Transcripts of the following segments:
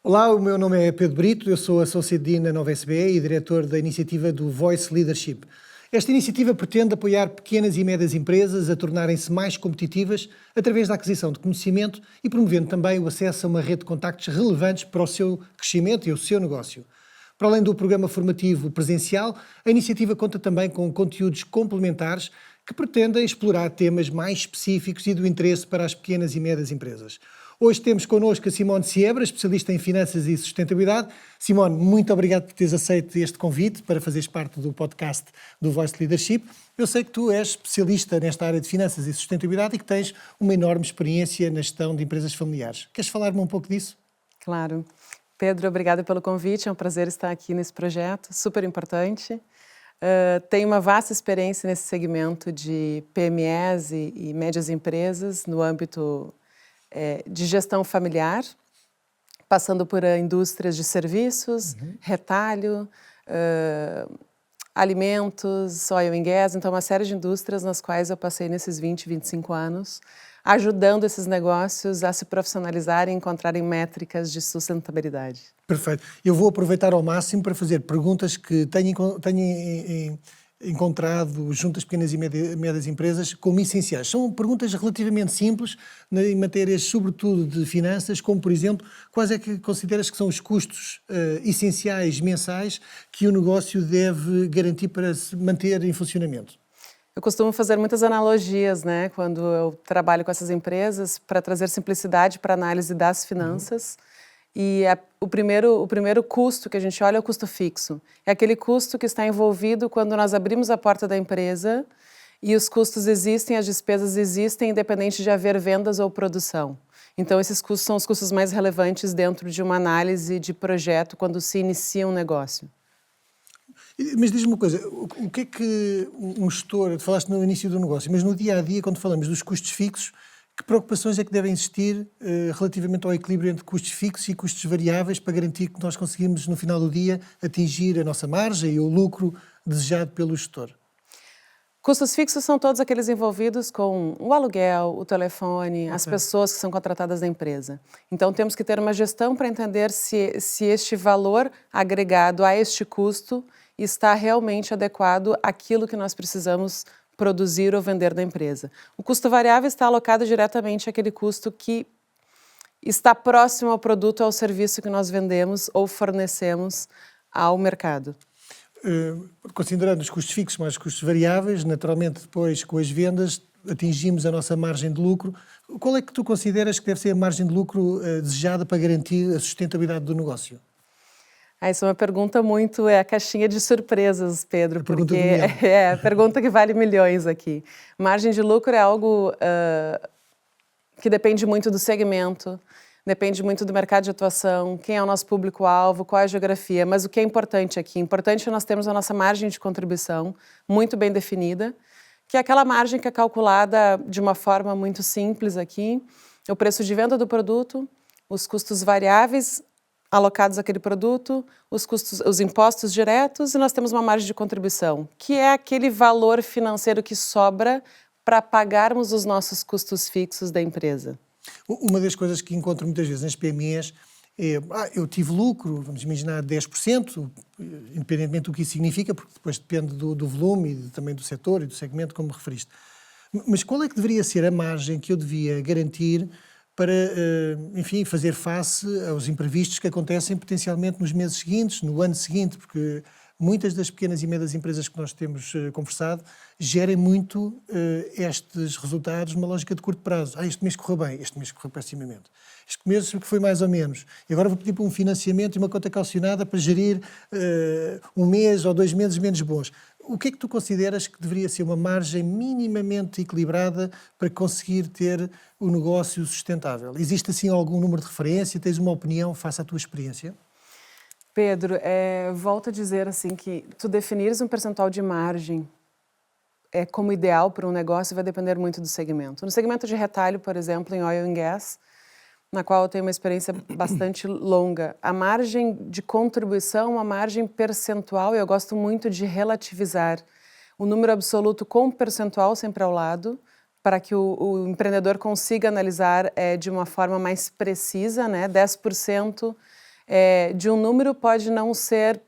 Olá, o meu nome é Pedro Brito, eu sou Associate Dean na Nova SBE e diretor da iniciativa do Voice Leadership. Esta iniciativa pretende apoiar pequenas e médias empresas a tornarem-se mais competitivas através da aquisição de conhecimento e promovendo também o acesso a uma rede de contactos relevantes para o seu crescimento e o seu negócio. Para além do programa formativo presencial, a iniciativa conta também com conteúdos complementares que pretendem explorar temas mais específicos e do interesse para as pequenas e médias empresas. Hoje temos connosco a Simone Siebra, especialista em finanças e sustentabilidade. Simone, muito obrigado por teres aceito este convite para fazeres parte do podcast do Voice Leadership. Eu sei que tu és especialista nesta área de finanças e sustentabilidade e que tens uma enorme experiência na gestão de empresas familiares. Queres falar-me um pouco disso? Claro. Pedro, obrigada pelo convite. É um prazer estar aqui nesse projeto, super importante. Tenho uma vasta experiência nesse segmento de PMEs e médias empresas no âmbito de gestão familiar, passando por indústrias de serviços, retalho, alimentos, oil and gas, então uma série de indústrias nas quais eu passei nesses 20, 25 anos, ajudando esses negócios a se profissionalizarem e encontrarem métricas de sustentabilidade. Perfeito. Eu vou aproveitar ao máximo para fazer perguntas que tenho encontrado junto às pequenas e médias empresas como essenciais. São perguntas relativamente simples em matérias, sobretudo, de finanças, como, por exemplo, quais é que consideras que são os custos essenciais mensais que o negócio deve garantir para se manter em funcionamento? Eu costumo fazer muitas analogias, né, quando eu trabalho com essas empresas para trazer simplicidade para a análise das finanças. E o primeiro custo que a gente olha é o custo fixo. É aquele custo que está envolvido quando nós abrimos a porta da empresa e os custos existem, as despesas existem, independente de haver vendas ou produção. Então, esses custos são os custos mais relevantes dentro de uma análise de projeto quando se inicia um negócio. Mas diz-me uma coisa, o que é que um gestor, tu falaste no início do negócio, mas no dia-a-dia, quando falamos dos custos fixos, que preocupações é que devem existir relativamente ao equilíbrio entre custos fixos e custos variáveis para garantir que nós conseguimos, no final do dia, atingir a nossa margem e o lucro desejado pelo gestor? Custos fixos são todos aqueles envolvidos com o aluguel, o telefone, as pessoas que são contratadas da empresa. Então, temos que ter uma gestão para entender se este valor agregado a este custo está realmente adequado àquilo que nós precisamos produzir ou vender da empresa. O custo variável está alocado diretamente àquele custo que está próximo ao produto ou ao serviço que nós vendemos ou fornecemos ao mercado. Considerando os custos fixos mais os custos variáveis, naturalmente depois com as vendas atingimos a nossa margem de lucro. Qual é que tu consideras que deve ser a margem de lucro desejada para garantir a sustentabilidade do negócio? Isso é uma pergunta muito, é a caixinha de surpresas, Pedro, porque é a pergunta que vale milhões aqui. Margem de lucro é algo que depende muito do segmento, depende muito do mercado de atuação, quem é o nosso público-alvo, qual é a geografia, mas o que é importante aqui? Importante é nós termos a nossa margem de contribuição muito bem definida, que é aquela margem que é calculada de uma forma muito simples aqui, o preço de venda do produto, os custos variáveis alocados àquele produto, os impostos diretos e nós temos uma margem de contribuição, que é aquele valor financeiro que sobra para pagarmos os nossos custos fixos da empresa. Uma das coisas que encontro muitas vezes nas PMEs é, eu tive lucro, vamos imaginar 10%, independentemente do que isso significa, porque depois depende do volume e também do setor e do segmento, como referiste. Mas qual é que deveria ser a margem que eu devia garantir para, enfim, fazer face aos imprevistos que acontecem potencialmente nos meses seguintes, no ano seguinte, porque muitas das pequenas e médias empresas que nós temos conversado gerem muito estes resultados numa lógica de curto prazo. Este mês correu bem, este mês correu pessimamente. Este mês foi mais ou menos. E agora vou pedir para um financiamento e uma conta calcionada para gerir um mês ou 2 meses menos bons. O que é que tu consideras que deveria ser uma margem minimamente equilibrada para conseguir ter o negócio sustentável? Existe assim algum número de referência? Tens uma opinião face à tua experiência? Pedro, volto a dizer assim que tu definires um percentual de margem como ideal para um negócio vai depender muito do segmento. No segmento de retalho, por exemplo, em oil and gas, na qual eu tenho uma experiência bastante longa, a margem de contribuição é uma margem percentual e eu gosto muito de relativizar o número absoluto com percentual sempre ao lado, para que o empreendedor consiga analisar de uma forma mais precisa, né? 10% de um número pode não ser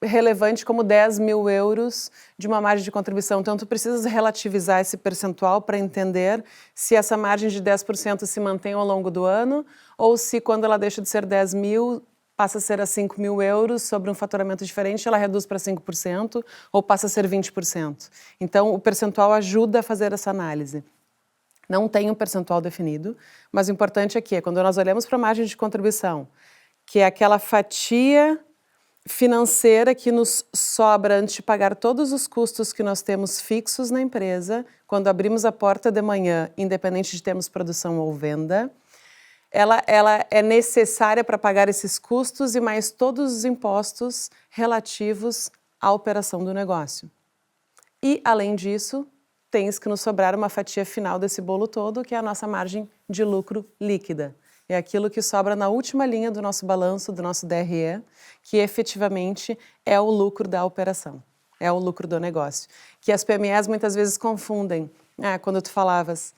relevante como 10 mil euros de uma margem de contribuição. Então, tu precisas relativizar esse percentual para entender se essa margem de 10% se mantém ao longo do ano ou se, quando ela deixa de ser 10 mil, passa a ser a 5 mil euros sobre um faturamento diferente, ela reduz para 5% ou passa a ser 20%. Então, o percentual ajuda a fazer essa análise. Não tem um percentual definido, mas o importante aqui é quando nós olhamos para a margem de contribuição, que é aquela fatia financeira que nos sobra antes de pagar todos os custos que nós temos fixos na empresa, quando abrimos a porta de manhã, independente de termos produção ou venda, ela é necessária para pagar esses custos e mais todos os impostos relativos à operação do negócio. E, além disso, tens que nos sobrar uma fatia final desse bolo todo, que é a nossa margem de lucro líquida. É aquilo que sobra na última linha do nosso balanço, do nosso DRE, que efetivamente é o lucro da operação, é o lucro do negócio. Que as PMEs muitas vezes confundem. Quando tu falavas,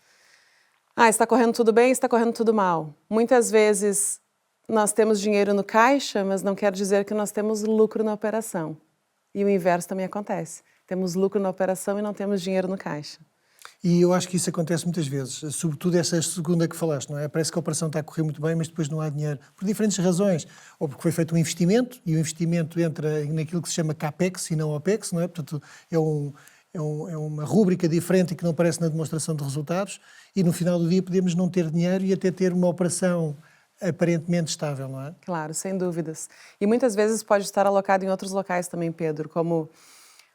está correndo tudo bem, está correndo tudo mal. Muitas vezes nós temos dinheiro no caixa, mas não quer dizer que nós temos lucro na operação. E o inverso também acontece. Temos lucro na operação e não temos dinheiro no caixa. E eu acho que isso acontece muitas vezes, sobretudo essa segunda que falaste, não é? Parece que a operação está a correr muito bem, mas depois não há dinheiro, por diferentes razões. Ou porque foi feito um investimento, e o investimento entra naquilo que se chama CAPEX e não OPEX, não é? Portanto, é uma rúbrica diferente e que não aparece na demonstração de resultados, e no final do dia podemos não ter dinheiro e até ter uma operação aparentemente estável, não é? Claro, sem dúvidas. E muitas vezes pode estar alocado em outros locais também, Pedro, como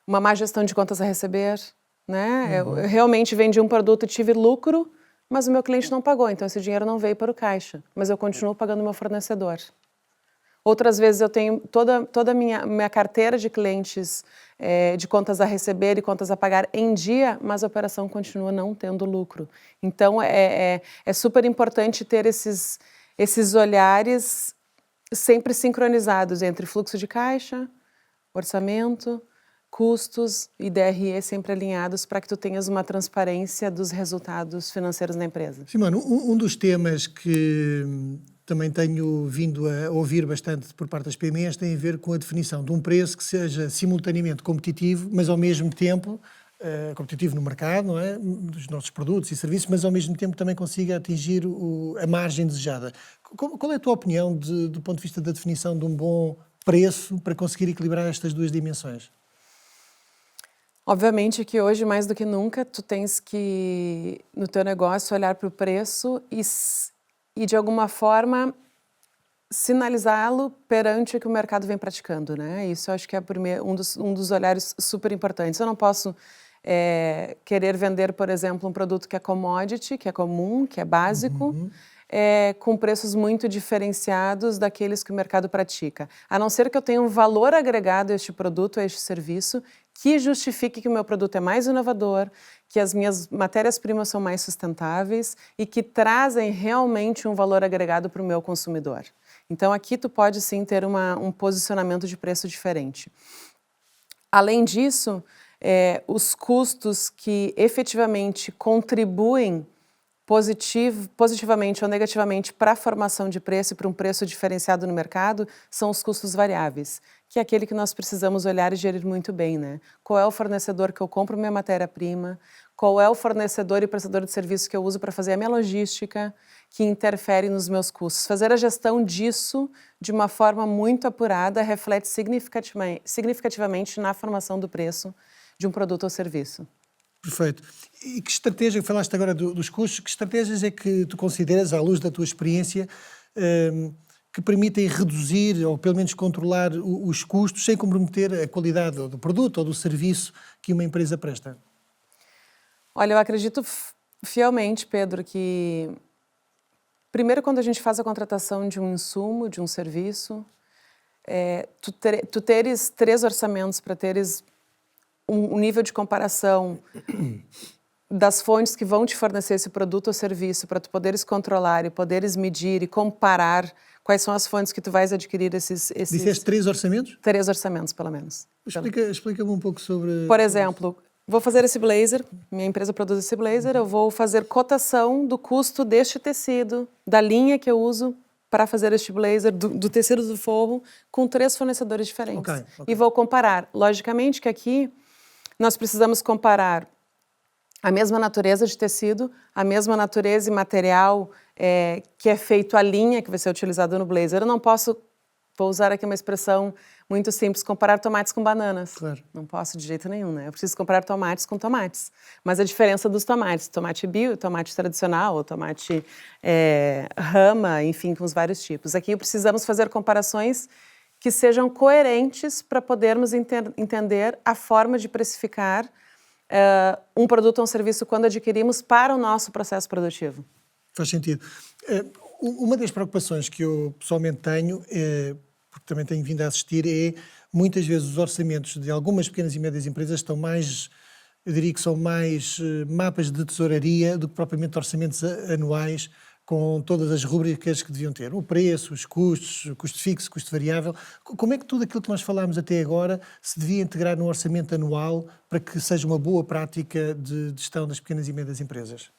uma má gestão de contas a receber, né? Eu realmente vendi um produto e tive lucro, mas o meu cliente não pagou, então esse dinheiro não veio para o caixa, mas eu continuo pagando o meu fornecedor. Outras vezes eu tenho toda a minha carteira de clientes de contas a receber e contas a pagar em dia, mas a operação continua não tendo lucro. Então é super importante ter esses olhares sempre sincronizados entre fluxo de caixa, orçamento, custos e DRE sempre alinhados para que tu tenhas uma transparência dos resultados financeiros da empresa. Simone, um dos temas que também tenho vindo a ouvir bastante por parte das PMEs tem a ver com a definição de um preço que seja simultaneamente competitivo, mas ao mesmo tempo competitivo no mercado, não é? Dos nossos produtos e serviços, mas ao mesmo tempo também consiga atingir a margem desejada. Qual é a tua opinião do ponto de vista da definição de um bom preço para conseguir equilibrar estas duas dimensões? Obviamente que hoje, mais do que nunca, tu tens que, no teu negócio, olhar para o preço e, de alguma forma, sinalizá-lo perante o que o mercado vem praticando, né? Isso eu acho que é um dos olhares super importantes. Eu não posso querer vender, por exemplo, um produto que é commodity, que é comum, que é básico, com preços muito diferenciados daqueles que o mercado pratica. A não ser que eu tenha um valor agregado a este produto, a este serviço, que justifique que o meu produto é mais inovador, que as minhas matérias-primas são mais sustentáveis e que trazem realmente um valor agregado para o meu consumidor. Então, aqui tu pode sim ter um posicionamento de preço diferente. Além disso, os custos que efetivamente contribuem positivamente ou negativamente para a formação de preço e para um preço diferenciado no mercado são os custos variáveis, que é aquele que nós precisamos olhar e gerir muito bem, né? Qual é o fornecedor que eu compro minha matéria-prima, qual é o fornecedor e prestador de serviço que eu uso para fazer a minha logística, que interfere nos meus custos. Fazer a gestão disso de uma forma muito apurada reflete significativamente na formação do preço de um produto ou serviço. Perfeito. E que estratégia, falaste agora dos custos, que estratégias é que tu consideras, à luz da tua experiência, que permitem reduzir ou pelo menos controlar os custos sem comprometer a qualidade do produto ou do serviço que uma empresa presta? Olha, eu acredito fielmente, Pedro, que primeiro quando a gente faz a contratação de um insumo, de um serviço, tu teres 3 orçamentos para teres um nível de comparação das fontes que vão te fornecer esse produto ou serviço para tu poderes controlar e poderes medir e comparar quais são as fontes que tu vais adquirir esses... Disseste 3 orçamentos? 3 orçamentos, pelo menos. Explica-me um pouco sobre... Por exemplo, vou fazer esse blazer, minha empresa produz esse blazer, eu vou fazer cotação do custo deste tecido, da linha que eu uso para fazer este blazer do tecido do forro com 3 fornecedores diferentes. Ok. E vou comparar. Logicamente que aqui nós precisamos comparar a mesma natureza de tecido, a mesma natureza e material que é feito a linha que vai ser utilizada no blazer. Eu não posso, vou usar aqui uma expressão muito simples, comparar tomates com bananas. Claro. Não posso de jeito nenhum, né? Eu preciso comparar tomates com tomates. Mas a diferença dos tomates, tomate bio, tomate tradicional, tomate rama, enfim, com os vários tipos. Aqui precisamos fazer comparações que sejam coerentes para podermos entender a forma de precificar um produto ou um serviço quando adquirimos para o nosso processo produtivo. Faz sentido. Uma das preocupações que eu pessoalmente tenho, porque também tenho vindo a assistir, é muitas vezes os orçamentos de algumas pequenas e médias empresas estão mais, eu diria que são mais mapas de tesouraria do que propriamente orçamentos anuais com todas as rubricas que deviam ter. O preço, os custos, custo fixo, custo variável. Como é que tudo aquilo que nós falámos até agora se devia integrar num orçamento anual para que seja uma boa prática de gestão das pequenas e médias empresas?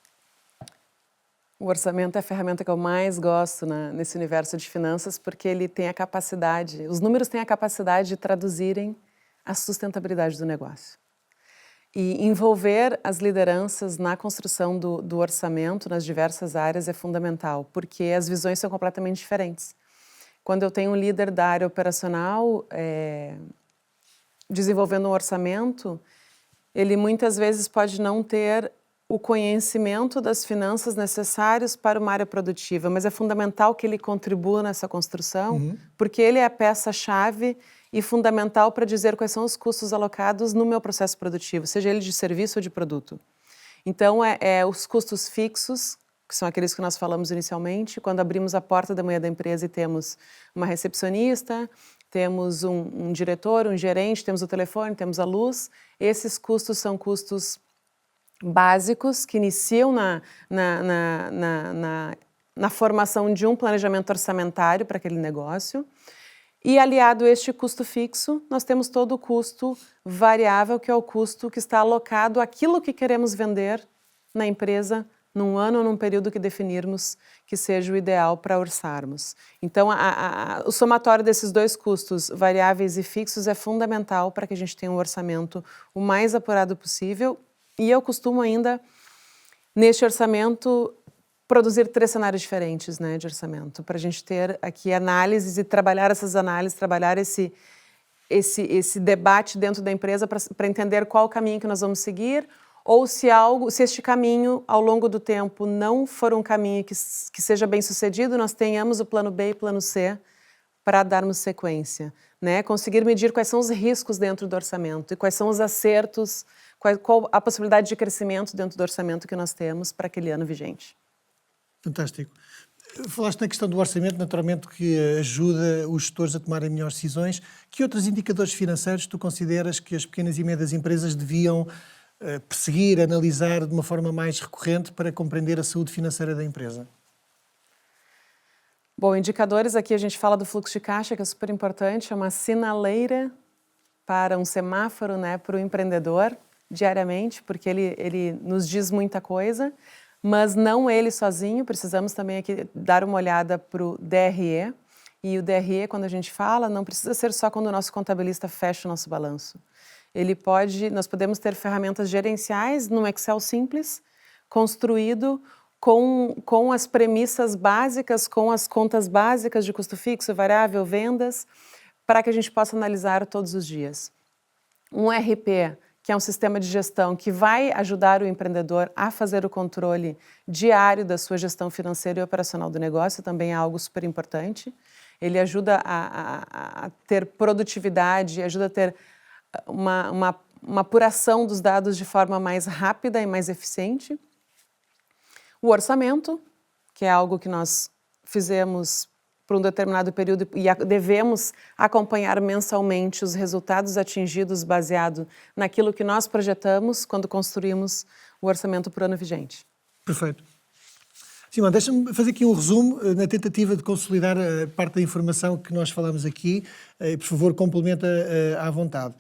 O orçamento é a ferramenta que eu mais gosto nesse universo de finanças, porque ele tem a capacidade, os números têm a capacidade de traduzirem a sustentabilidade do negócio. E envolver as lideranças na construção do orçamento nas diversas áreas é fundamental, porque as visões são completamente diferentes. Quando eu tenho um líder da área operacional desenvolvendo um orçamento, ele muitas vezes pode não ter o conhecimento das finanças necessários para uma área produtiva, mas é fundamental que ele contribua nessa construção, porque ele é a peça-chave e fundamental para dizer quais são os custos alocados no meu processo produtivo, seja ele de serviço ou de produto. Então, os custos fixos, que são aqueles que nós falamos inicialmente, quando abrimos a porta da manhã da empresa e temos uma recepcionista, temos um diretor, um gerente, temos o telefone, temos a luz, esses custos são custos básicos que iniciam na formação de um planejamento orçamentário para aquele negócio. E aliado a este custo fixo, nós temos todo o custo variável, que é o custo que está alocado àquilo que queremos vender na empresa num ano ou num período que definirmos que seja o ideal para orçarmos. Então, o somatório desses dois custos, variáveis e fixos, é fundamental para que a gente tenha um orçamento o mais apurado possível. E eu costumo ainda, neste orçamento, produzir 3 cenários diferentes, né, de orçamento, para a gente ter aqui análises e trabalhar essas análises, trabalhar esse debate dentro da empresa para entender qual o caminho que nós vamos seguir, ou se este caminho, ao longo do tempo, não for um caminho que seja bem sucedido, nós tenhamos o plano B e plano C para darmos sequência, né? Conseguir medir quais são os riscos dentro do orçamento e quais são os acertos, qual a possibilidade de crescimento dentro do orçamento que nós temos para aquele ano vigente. Fantástico. Falaste na questão do orçamento, naturalmente que ajuda os gestores a tomarem melhores decisões. Que outros indicadores financeiros tu consideras que as pequenas e médias empresas deviam perseguir, analisar de uma forma mais recorrente para compreender a saúde financeira da empresa? Bom, indicadores, aqui a gente fala do fluxo de caixa, que é super importante, é uma sinaleira para um semáforo, né, para o empreendedor diariamente, porque ele nos diz muita coisa, mas não ele sozinho, precisamos também aqui dar uma olhada para o DRE, e o DRE, quando a gente fala, não precisa ser só quando o nosso contabilista fecha o nosso balanço. Nós podemos ter ferramentas gerenciais num Excel simples, construído com as premissas básicas, com as contas básicas de custo fixo, variável, vendas, para que a gente possa analisar todos os dias. Um RP, que é um sistema de gestão que vai ajudar o empreendedor a fazer o controle diário da sua gestão financeira e operacional do negócio, também é algo super importante. Ele ajuda a ter produtividade, ajuda a ter uma apuração dos dados de forma mais rápida e mais eficiente. O orçamento, que é algo que nós fizemos por um determinado período e devemos acompanhar mensalmente os resultados atingidos baseado naquilo que nós projetamos quando construímos o orçamento para o ano vigente. Perfeito. Simão, deixa-me fazer aqui um resumo na tentativa de consolidar a parte da informação que nós falamos aqui. Por favor, complementa à vontade.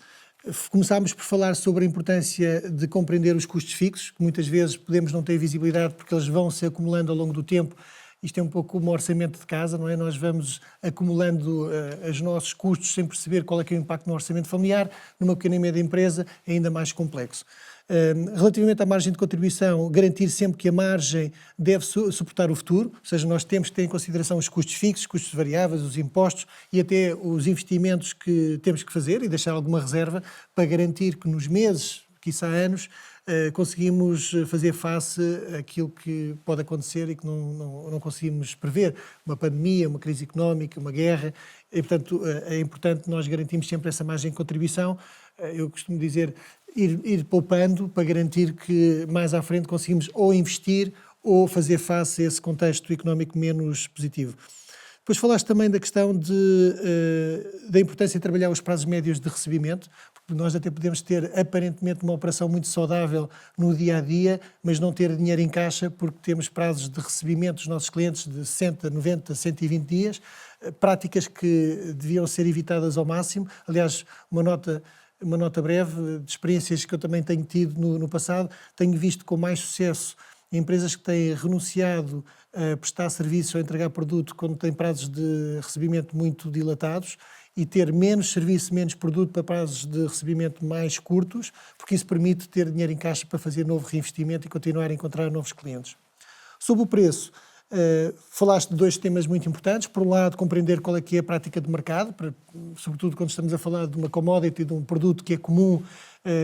Começámos por falar sobre a importância de compreender os custos fixos, que muitas vezes podemos não ter visibilidade porque eles vão se acumulando ao longo do tempo isto é um pouco como um orçamento de casa, não é? Nós vamos acumulando os nossos custos sem perceber qual é que é o impacto no orçamento familiar. Numa pequena e média empresa é ainda mais complexo. Relativamente à margem de contribuição, garantir sempre que a margem deve suportar o futuro, ou seja, nós temos que ter em consideração os custos fixos, custos variáveis, os impostos e até os investimentos que temos que fazer e deixar alguma reserva para garantir que nos meses, quiçá anos, conseguimos fazer face àquilo que pode acontecer e que não conseguimos prever. Uma pandemia, uma crise económica, uma guerra. E, portanto, é importante nós garantirmos sempre essa margem de contribuição. Eu costumo dizer, ir poupando para garantir que mais à frente conseguimos ou investir ou fazer face a esse contexto económico menos positivo. Depois falaste também da questão da importância de trabalhar os prazos médios de recebimento, porque nós até podemos ter aparentemente uma operação muito saudável no dia-a-dia, mas não ter dinheiro em caixa porque temos prazos de recebimento dos nossos clientes de 60, 90, 120 dias, práticas que deviam ser evitadas ao máximo. Aliás, uma nota breve de experiências que eu também tenho tido no passado, tenho visto com mais sucesso empresas que têm renunciado a prestar serviço ou a entregar produto quando têm prazos de recebimento muito dilatados e ter menos serviço, menos produto para prazos de recebimento mais curtos, porque isso permite ter dinheiro em caixa para fazer novo reinvestimento e continuar a encontrar novos clientes. Sobre o preço, falaste de dois temas muito importantes. Por um lado, compreender qual é que é a prática de mercado, sobretudo quando estamos a falar de uma commodity, de um produto que é comum,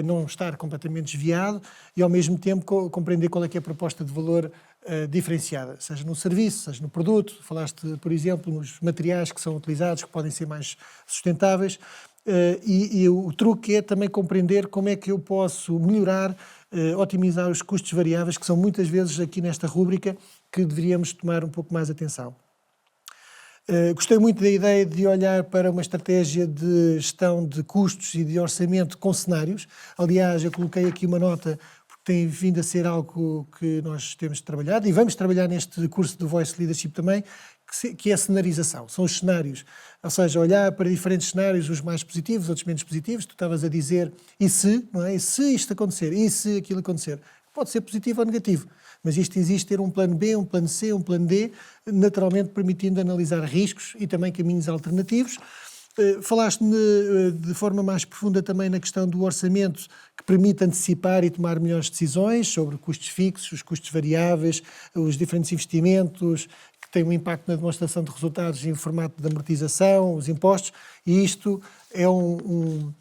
não estar completamente desviado e, ao mesmo tempo, compreender qual é que é a proposta de valor diferenciada, seja no serviço, seja no produto. Falaste, por exemplo, nos materiais que são utilizados, que podem ser mais sustentáveis. E o truque é também compreender como é que eu posso melhorar, otimizar os custos variáveis, que são muitas vezes aqui nesta rúbrica que deveríamos tomar um pouco mais atenção. Gostei muito da ideia de olhar para uma estratégia de gestão de custos e de orçamento com cenários. Aliás, eu coloquei aqui uma nota, porque tem vindo a ser algo que nós temos trabalhado e vamos trabalhar neste curso do Voice Leadership também, que é a cenarização, são os cenários. Ou seja, olhar para diferentes cenários, uns mais positivos, outros menos positivos. Tu estavas a dizer, e se, não é? E se isto acontecer? E se aquilo acontecer? Pode ser positivo ou negativo, mas isto existe ter um plano B, um plano C, um plano D, naturalmente permitindo analisar riscos e também caminhos alternativos. Falaste de forma mais profunda também na questão do orçamento, que permite antecipar e tomar melhores decisões sobre custos fixos, os custos variáveis, os diferentes investimentos, que têm um impacto na demonstração de resultados em formato de amortização, os impostos, e isto é um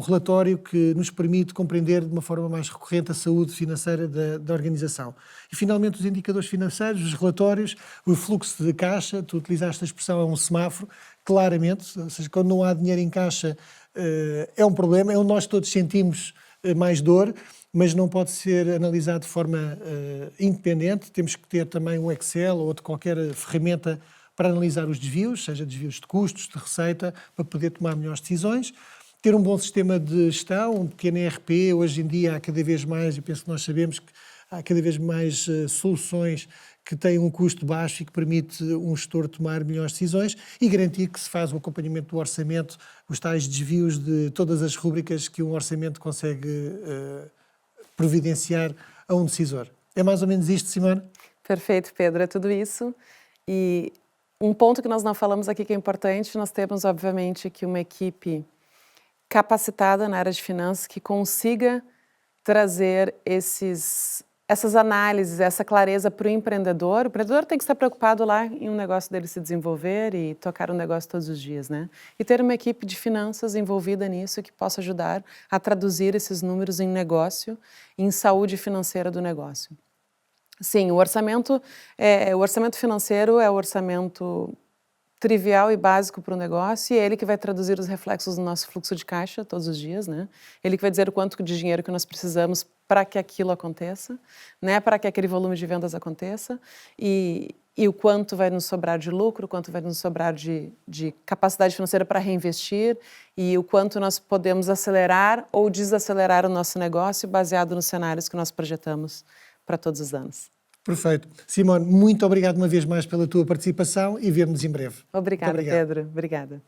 relatório que nos permite compreender de uma forma mais recorrente a saúde financeira da organização. E, finalmente, os indicadores financeiros, os relatórios, o fluxo de caixa, tu utilizaste a expressão, é um semáforo, claramente, ou seja, quando não há dinheiro em caixa é um problema, é onde nós todos sentimos mais dor, mas não pode ser analisado de forma independente. Temos que ter também um Excel ou outra qualquer ferramenta para analisar os desvios, seja desvios de custos, de receita, para poder tomar melhores decisões. Ter um bom sistema de gestão, um pequeno ERP. Hoje em dia há cada vez mais, eu penso que nós sabemos que há cada vez mais soluções que têm um custo baixo e que permite um gestor tomar melhores decisões e garantir que se faz o acompanhamento do orçamento, os tais desvios de todas as rúbricas que um orçamento consegue providenciar a um decisor. É mais ou menos isto, Simone? Perfeito, Pedro, é tudo isso. E um ponto que nós não falamos aqui que é importante, nós temos, obviamente, aqui uma equipe capacitada na área de finanças que consiga trazer essas análises, essa clareza para o empreendedor. O empreendedor tem que estar preocupado lá em um negócio dele se desenvolver e tocar um negócio todos os dias, né? E ter uma equipe de finanças envolvida nisso que possa ajudar a traduzir esses números em negócio, em saúde financeira do negócio. Sim, o orçamento financeiro é o orçamento trivial e básico para o negócio e é ele que vai traduzir os reflexos do nosso fluxo de caixa todos os dias, né? Ele que vai dizer o quanto de dinheiro que nós precisamos para que aquilo aconteça, né? Para que aquele volume de vendas aconteça e o quanto vai nos sobrar de lucro, o quanto vai nos sobrar de capacidade financeira para reinvestir e o quanto nós podemos acelerar ou desacelerar o nosso negócio baseado nos cenários que nós projetamos para todos os anos. Perfeito. Simone, muito obrigado uma vez mais pela tua participação e vemo-nos em breve. Obrigada, Pedro. Obrigada.